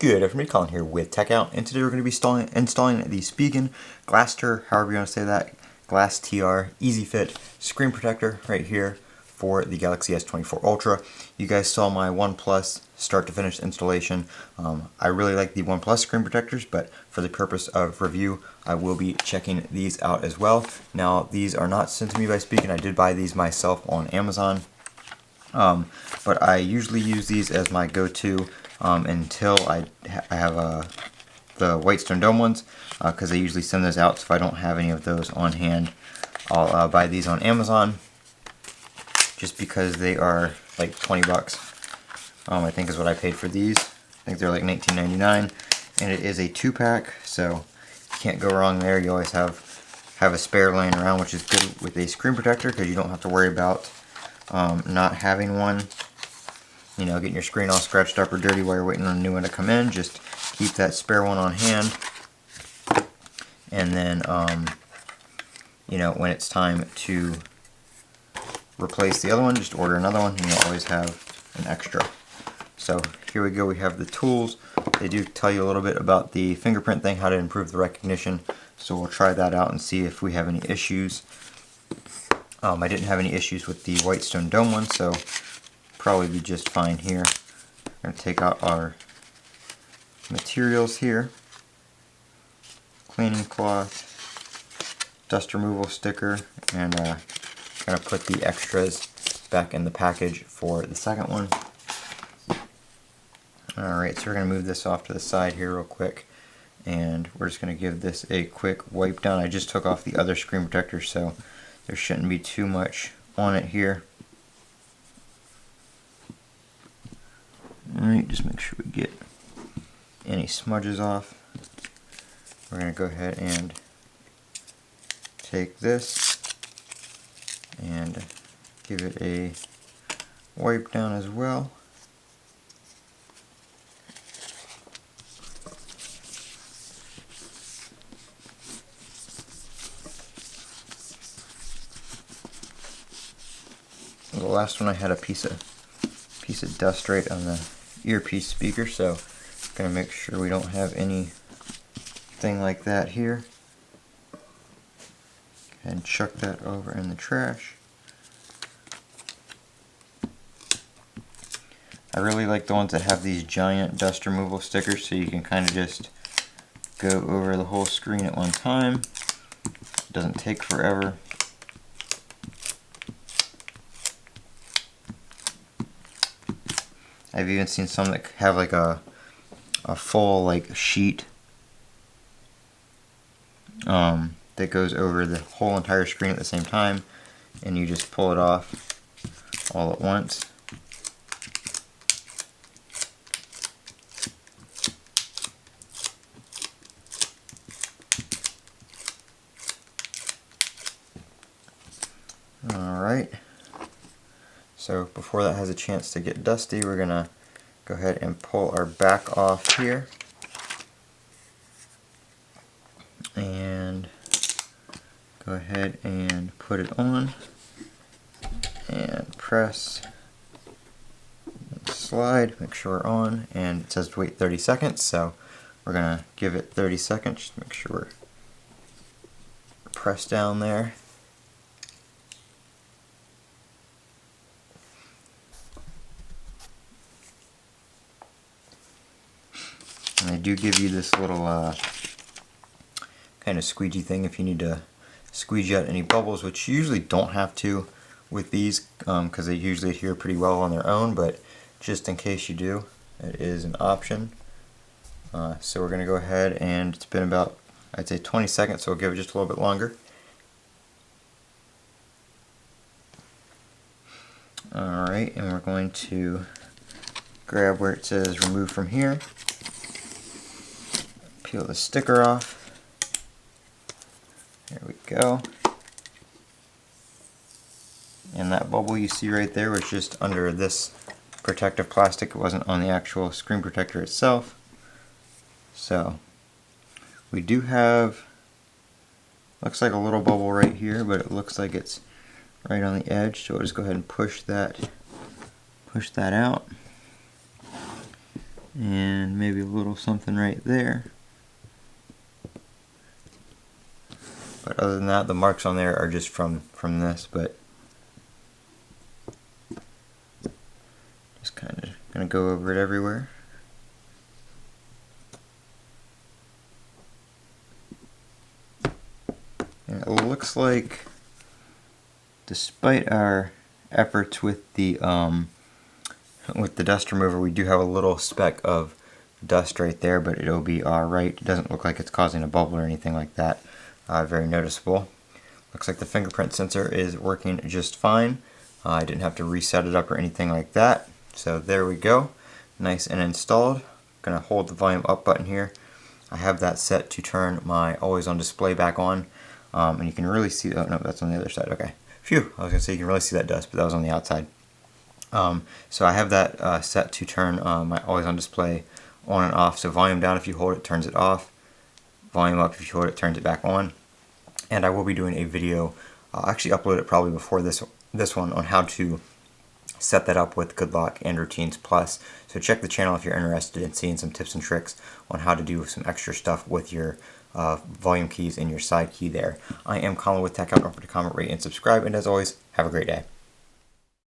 Good afternoon, Colin here with Techout, and today we're going to be installing the Spigen GLAStR, however you want to say that, GLAStR Easy Fit screen protector right here for the Galaxy S24 Ultra. You guys saw my OnePlus start to finish installation. I really like the OnePlus screen protectors, but for the purpose of review, I will be checking these out as well. Now, these are not sent to me by Spigen. I did buy these myself on Amazon, but I usually use these as my go-to until I have the Whitestone Dome ones, because they usually send those out. So if I don't have any of those on hand, I'll buy these on Amazon, just because they are like 20 bucks. I think is what I paid for these. I think they're like $19.99, and it is a 2-pack, so you can't go wrong there. You always have a spare laying around, which is good with a screen protector, because you don't have to worry about not having one, you know, getting your screen all scratched up or dirty while you're waiting on a new one to come in. Just keep that spare one on hand, and then you know, when it's time to replace the other one, just order another one, and you'll always have an extra. So here we go, we have the tools. They do tell you a little bit about the fingerprint thing, how to improve the recognition, so we'll try that out and see if we have any issues. I didn't have any issues with the Whitestone Dome one, so probably be just fine here. I'm going to take out our materials here: cleaning cloth, dust removal sticker, and going to put the extras back in the package for the second one. Alright, so we're going to move this off to the side here real quick, and we're just going to give this a quick wipe down. I just took off the other screen protector, so there shouldn't be too much on it here. Alright, just make sure we get any smudges off. We're going to go ahead and take this and give it a wipe down as well. The last one I had a piece of dust right on the earpiece speaker, so I'm going to make sure we don't have anything like that here. And chuck that over in the trash. I really like the ones that have these giant dust removal stickers, so you can kind of just go over the whole screen at one time. It doesn't take forever. I've even seen some that have like a full like sheet that goes over the whole entire screen at the same time, and you just pull it off all at once. Alright, so before that has a chance to get dusty, we're going to go ahead and pull our back off here, and go ahead and put it on and press and slide, make sure we're on, and it says to wait 30 seconds, so we're going to give it 30 seconds, just make sure we're pressed down there. And they do give you this little kind of squeegee thing if you need to squeegee out any bubbles, which you usually don't have to with these, because they usually adhere pretty well on their own, but just in case you do, it is an option. So we're going to go ahead, and it's been about, I'd say 20 seconds, so we'll give it just a little bit longer. Alright, and we're going to grab where it says remove from here. Peel the sticker off. There we go. And that bubble you see right there was just under this protective plastic. It wasn't on the actual screen protector itself. So we do have, looks like a little bubble right here, but it looks like it's right on the edge. So we'll just go ahead and push that out. and maybe a little something right there. But other than that, the marks on there are just from this, but just kind of gonna go over it everywhere. And it looks like, despite our efforts with the dust remover, we do have a little speck of dust right there, but it'll be alright. It doesn't look like it's causing a bubble or anything like that. Very noticeable. Looks like the fingerprint sensor is working just fine. I didn't have to reset it up or anything like that. So there we go. Nice and installed. Gonna hold the volume up button here. I have that set to turn my always on display back on. And you can really see, oh no, that's on the other side, okay. Phew, I was gonna say you can really see that dust, but that was on the outside. So I have that set to turn my always on display on and off. So volume down if you hold it, turns it off. Volume up if you hold it, turns it back on. And I will be doing a video, I'll actually upload it probably before this one, on how to set that up with GoodLock and Routines Plus. So check the channel if you're interested in seeing some tips and tricks on how to do some extra stuff with your volume keys and your side key there. I am Colin with Techout. Don't forget to comment, rate, and subscribe. And as always, have a great day.